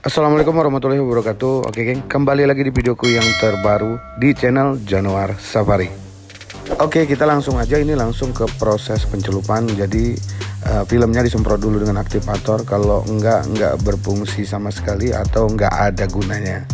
Assalamualaikum warahmatullahi wabarakatuh. Oke geng, kembali lagi di videoku yang terbaru di channel Januar Safari. Oke, kita langsung aja ini langsung ke proses pencelupan. Jadi filmnya disemprot dulu dengan aktivator. Kalau enggak berfungsi sama sekali atau enggak ada gunanya.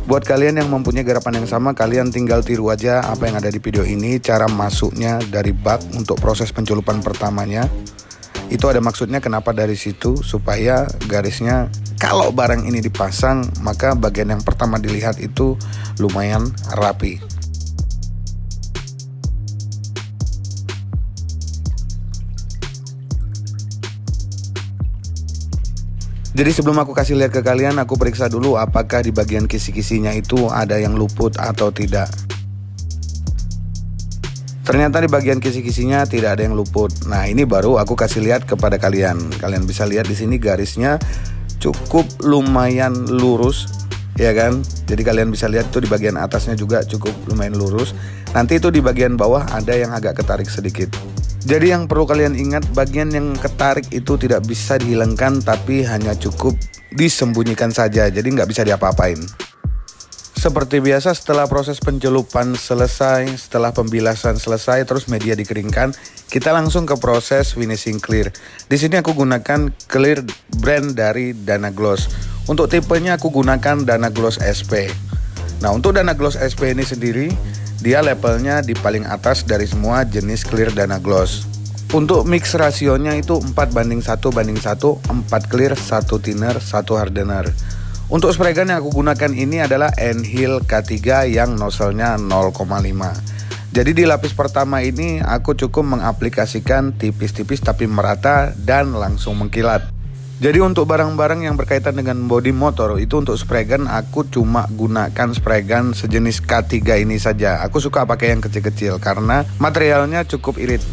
Buat kalian yang mempunyai garapan yang sama, kalian tinggal tiru aja apa yang ada di video ini. Cara masuknya dari bak untuk proses pencelupan pertamanya. Itu ada maksudnya kenapa dari situ, supaya garisnya kalau barang ini dipasang, maka bagian yang pertama dilihat itu lumayan rapi. Jadi sebelum aku kasih lihat ke kalian, aku periksa dulu apakah di bagian kisi-kisinya itu ada yang luput atau tidak. Ternyata di bagian kisi-kisinya tidak ada yang luput. Nah, ini baru aku kasih lihat kepada kalian. Kalian bisa lihat di sini garisnya cukup lumayan lurus, ya kan? Jadi kalian bisa lihat tuh di bagian atasnya juga cukup lumayan lurus. Nanti itu di bagian bawah ada yang agak ketarik sedikit. Jadi yang perlu kalian ingat, bagian yang ketarik itu tidak bisa dihilangkan, tapi hanya cukup disembunyikan saja. Jadi nggak bisa diapa-apain. Seperti biasa, setelah proses pencelupan selesai, setelah pembilasan selesai, terus media dikeringkan, kita langsung ke proses finishing clear. Di sini aku gunakan clear brand dari Dana Gloss. Untuk tipenya aku gunakan Dana Gloss SP. Nah, untuk Dana Gloss SP ini sendiri, dia levelnya di paling atas dari semua jenis clear Dana Gloss. Untuk mix rasionya itu 4:1:1, 4 clear, 1 thinner, 1 hardener. Untuk spray gun yang aku gunakan ini adalah Enhil K3 yang nozzle-nya 0,5. Jadi di lapis pertama ini aku cukup mengaplikasikan tipis-tipis tapi merata dan langsung mengkilat. Jadi untuk barang-barang yang berkaitan dengan bodi motor itu untuk spray gun aku cuma gunakan spray gun sejenis K3 ini saja. Aku suka pakai yang kecil-kecil karena materialnya cukup irit.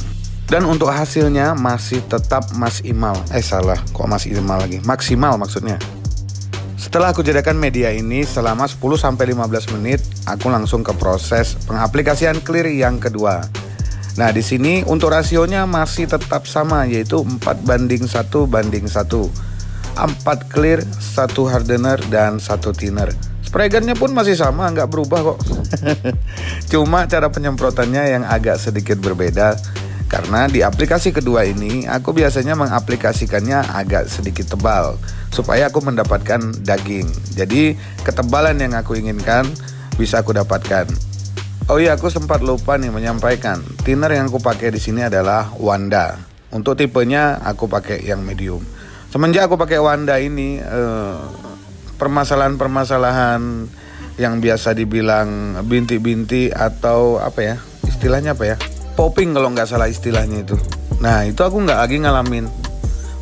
Dan untuk hasilnya masih tetap maksimal. Maksimal maksudnya. Setelah aku jadikan media ini selama 10-15 menit, aku langsung ke proses pengaplikasian clear yang kedua. Nah, di sini untuk rasionya masih tetap sama, yaitu 4:1:1. 4 clear, 1 hardener, dan 1 thinner. Spray gunnya pun masih sama, nggak berubah kok. Cuma cara penyemprotannya yang agak sedikit berbeda. Karena di aplikasi kedua ini, aku biasanya mengaplikasikannya agak sedikit tebal, supaya aku mendapatkan daging. Jadi, ketebalan yang aku inginkan bisa aku dapatkan. Oh iya, aku sempat lupa nih menyampaikan. Thinner yang aku pakai di sini adalah Wanda. Untuk tipenya aku pakai yang medium. Semenjak aku pakai Wanda ini, permasalahan-permasalahan yang biasa dibilang bintik-bintik atau apa ya? Istilahnya apa ya? Popping kalau nggak salah istilahnya itu. Nah, itu aku nggak lagi ngalamin.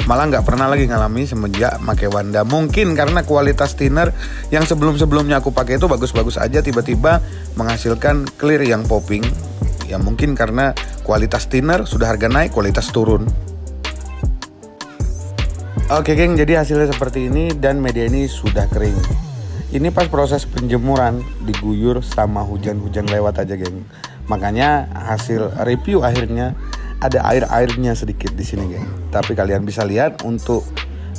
Malah nggak pernah lagi ngalamin semenjak pakai Wanda. Mungkin karena kualitas thinner yang sebelum-sebelumnya aku pakai itu bagus-bagus aja, tiba-tiba menghasilkan clear yang popping. Ya mungkin karena kualitas thinner sudah harga naik, kualitas turun. Oke geng, jadi hasilnya seperti ini dan media ini sudah kering. Ini pas proses penjemuran diguyur sama hujan-hujan lewat aja geng. Makanya hasil review akhirnya ada air-airnya sedikit di sini, geng. Tapi kalian bisa lihat untuk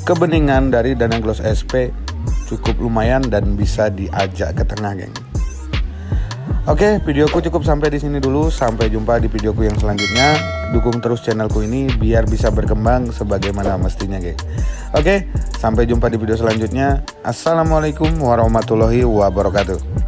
kebeningan dari Dana Gloss SP cukup lumayan dan bisa diajak ke tengah, geng. Oke, videoku cukup sampai di sini dulu. Sampai jumpa di videoku yang selanjutnya. Dukung terus channelku ini biar bisa berkembang sebagaimana mestinya, geng. Oke, sampai jumpa di video selanjutnya. Assalamualaikum warahmatullahi wabarakatuh.